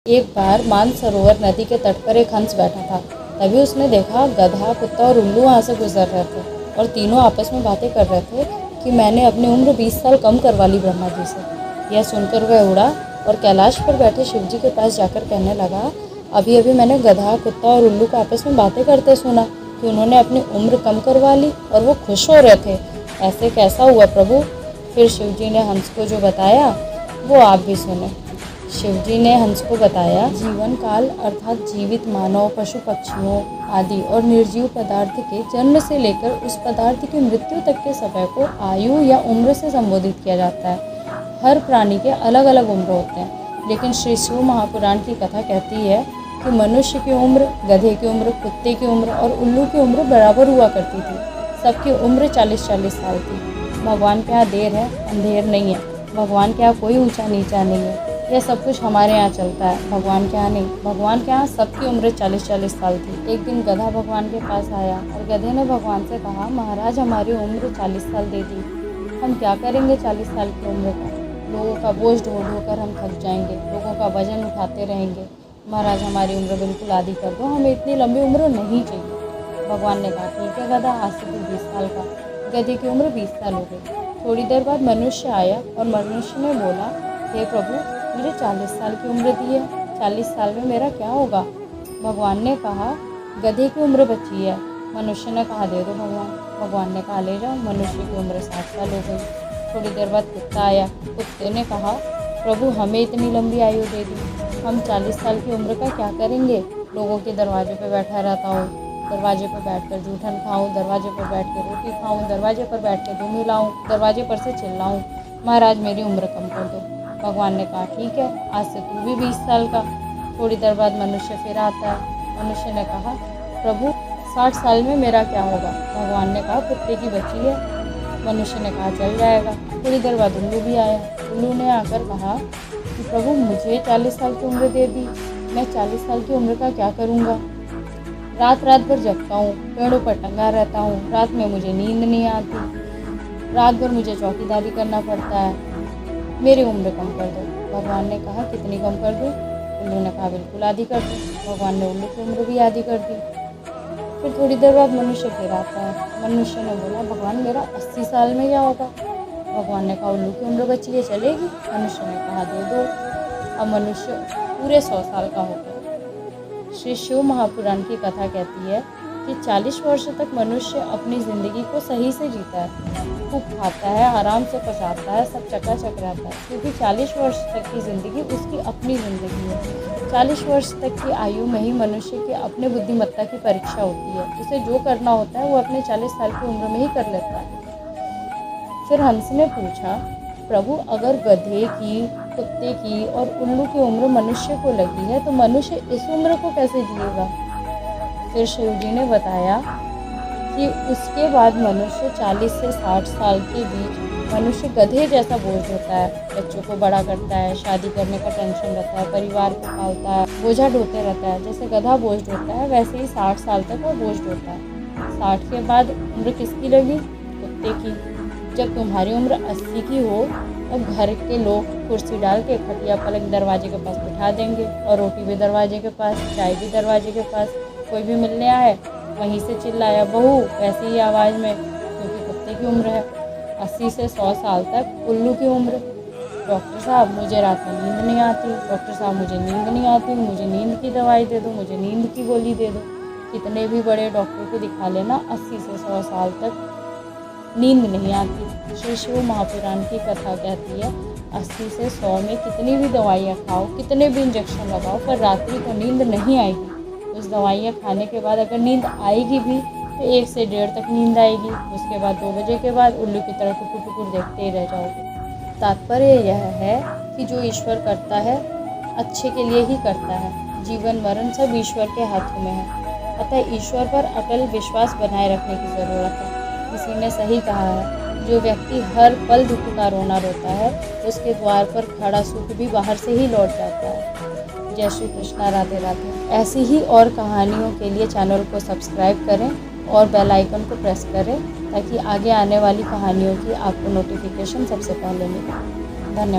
एक बार मानसरोवर नदी के तट पर एक हंस बैठा था। तभी उसने देखा गधा, कुत्ता और उल्लू वहाँ से गुजर रहे थे और तीनों आपस में बातें कर रहे थे कि मैंने अपनी उम्र 20 साल कम करवा ली ब्रह्मा जी से। यह सुनकर वह उड़ा और कैलाश पर बैठे शिव जी के पास जाकर कहने लगा, अभी अभी मैंने गधा, कुत्ता और उल्लू को आपस में बातें करते सुना कि उन्होंने अपनी उम्र कम करवा ली और वो खुश हो रहे थे। ऐसे कैसा हुआ प्रभु? फिर शिव जी ने हंस को जो बताया वो आप भी सुने। शिवजी ने हंस को बताया, जीवन काल अर्थात जीवित मानव, पशु पक्षियों आदि और निर्जीव पदार्थ के जन्म से लेकर उस पदार्थ की मृत्यु तक के समय को आयु या उम्र से संबोधित किया जाता है। हर प्राणी के अलग अलग उम्र होते हैं, लेकिन श्री शिव महापुराण की कथा कहती है कि मनुष्य की उम्र, गधे की उम्र, कुत्ते की उम्र और उल्लू की उम्र बराबर हुआ करती थी। सबकी उम्र 40-40 साल थी। भगवान के यहाँ देर है, अंधेर नहीं है। भगवान के यहाँ कोई ऊंचा नीचा नहीं है। यह सब कुछ हमारे यहाँ चलता है, भगवान के यहाँ नहीं। भगवान के यहाँ सबकी उम्र 40-40 साल थी। एक दिन गधा भगवान के पास आया और गधे ने भगवान से कहा, महाराज हमारी उम्र 40 साल दे दी, हम क्या करेंगे 40 साल की उम्र का? लोगों का बोझ ढो ढो कर हम थक जाएंगे, लोगों का वजन उठाते रहेंगे। महाराज हमारी उम्र बिल्कुल आधी कर दो, हमें इतनी लंबी उम्र नहीं चाहिए। भगवान ने कहा, ठीक है गधा, आज से तू 20 साल का। गधे की उम्र 20 साल हो गई। थोड़ी देर बाद मनुष्य आया और मनुष्य ने बोला, हे प्रभु, मुझे 40 साल की उम्र दी है, 40 साल में मेरा क्या होगा? भगवान ने कहा, गधे की उम्र बची है। मनुष्य ने कहा, दे दो भगवान। भगवान ने कहा, ले जाओ। मनुष्य की उम्र 60 साल हो गई। थोड़ी देर बाद कुत्ता आया। कुत्ते ने कहा, प्रभु हमें इतनी लंबी आयु दे दी, हम 40 साल की उम्र का क्या करेंगे? लोगों के दरवाजे पर बैठा रहता हूँ, दरवाजे पर बैठकर जूठन खाऊं, दरवाजे पर बैठ कर रोटी खाऊं, दरवाजे पर बैठ कर धूम हिलाऊं, दरवाजे पर से चिल्लाऊं, महाराज मेरी उम्र कम कर दो। भगवान ने कहा, ठीक है, आज से तू भी 20 साल का। थोड़ी देर बाद मनुष्य फिर आता है। मनुष्य ने कहा, प्रभु 60 साल में मेरा क्या होगा? भगवान ने कहा, कुत्ते की बच्ची है। मनुष्य ने कहा, चल जाएगा। थोड़ी देर बाद उल्लू भी आया। उल्लू ने आकर कहा कि प्रभु मुझे 40 साल की उम्र दे दी, मैं 40 साल की उम्र का क्या करूँगा? रात रात भर जगता हूँ, पेड़ों पर टंगा रहता हूँ, रात में मुझे नींद नहीं आती, रात भर मुझे चौकीदारी करना पड़ता है, मेरी उम्र कम कर दो। भगवान ने कहा, कितनी कम कर दूँ? उल्लू ने कहा, बिल्कुल आधी कर दो। भगवान ने उल्लू की उम्र भी आधी कर दी। फिर थोड़ी देर बाद मनुष्य फिर आता है। मनुष्य ने बोला, भगवान मेरा 80 साल में क्या होगा? भगवान ने कहा, उल्लू की उम्र बची है, चलेगी? मनुष्य ने कहा, दे दो। अब मनुष्य पूरे 100 साल का हो गया। श्री शिव महापुराण की कथा कहती है कि 40 वर्ष तक मनुष्य अपनी ज़िंदगी को सही से जीता है, खूब खाता है, आराम से पचाता है, सब चकाचक रहता है, क्योंकि 40 वर्ष तक की ज़िंदगी उसकी अपनी ज़िंदगी है। 40 वर्ष तक की आयु में ही मनुष्य की अपने बुद्धिमत्ता की परीक्षा होती है। उसे जो करना होता है वो अपने 40 साल की उम्र में ही कर लेता है। फिर हंस ने पूछा, प्रभु अगर गधे की, कुत्ते की और उल्लू की उम्र मनुष्य को लगी है तो मनुष्य इस उम्र को कैसे जिएगा? फिर शिव जी ने बताया कि उसके बाद मनुष्य 40 से 60 साल के बीच मनुष्य गधे जैसा बोझ होता है, बच्चों को बड़ा करता है, शादी करने का टेंशन रहता है, परिवार को पालता है, बोझा ढोते रहता है। जैसे गधा बोझ ढोता है वैसे ही 60 साल तक वो बोझ ढोता है। 60 के बाद उम्र किसकी लगी? कुत्ते की। जब तुम्हारी उम्र 80 की हो तब घर के लोग कुर्सी डाल के खटिया पलंग दरवाजे के पास बिठा देंगे और रोटी भी दरवाजे के पास, चाय भी दरवाजे के पास। कोई भी मिलने आए वहीं से चिल्लाया, बहू, वैसी ही आवाज़ में, क्योंकि कुत्ते की उम्र है। 80 से 100 साल तक उल्लू की उम्र। डॉक्टर साहब मुझे रात में नींद नहीं आती, डॉक्टर साहब मुझे नींद नहीं आती, मुझे नींद की दवाई दे दो, मुझे नींद की गोली दे दो। कितने भी बड़े डॉक्टर को दिखा लेना, 80 से 100 साल तक नींद नहीं आती। श्री शिव महापुराण की कथा कहती है 80 से 100 में कितनी भी दवाइयाँ खाओ, कितने भी इंजेक्शन लगाओ, पर रात्रि को नींद नहीं आएगी। उस दवाइयाँ खाने के बाद अगर नींद आएगी भी तो 1 से 1:30 तक नींद आएगी। उसके बाद 2 बजे के बाद उल्लू की तरह टुकुर टुकुर देखते ही रह जाओगे। तात्पर्य यह है कि जो ईश्वर करता है अच्छे के लिए ही करता है। जीवन मरण सब ईश्वर के हाथों में है, अतः ईश्वर पर अटल विश्वास बनाए रखने की ज़रूरत है। किसी ने सही कहा है, जो व्यक्ति हर पल दुख का रोना रोता है उसके द्वार पर खड़ा सुख भी बाहर से ही लौट जाता है। जय श्री कृष्णा, राधे राधे। ऐसी ही और कहानियों के लिए चैनल को सब्सक्राइब करें और बेल आइकन को प्रेस करें ताकि आगे आने वाली कहानियों की आपको नोटिफिकेशन सबसे पहले मिले। धन्यवाद।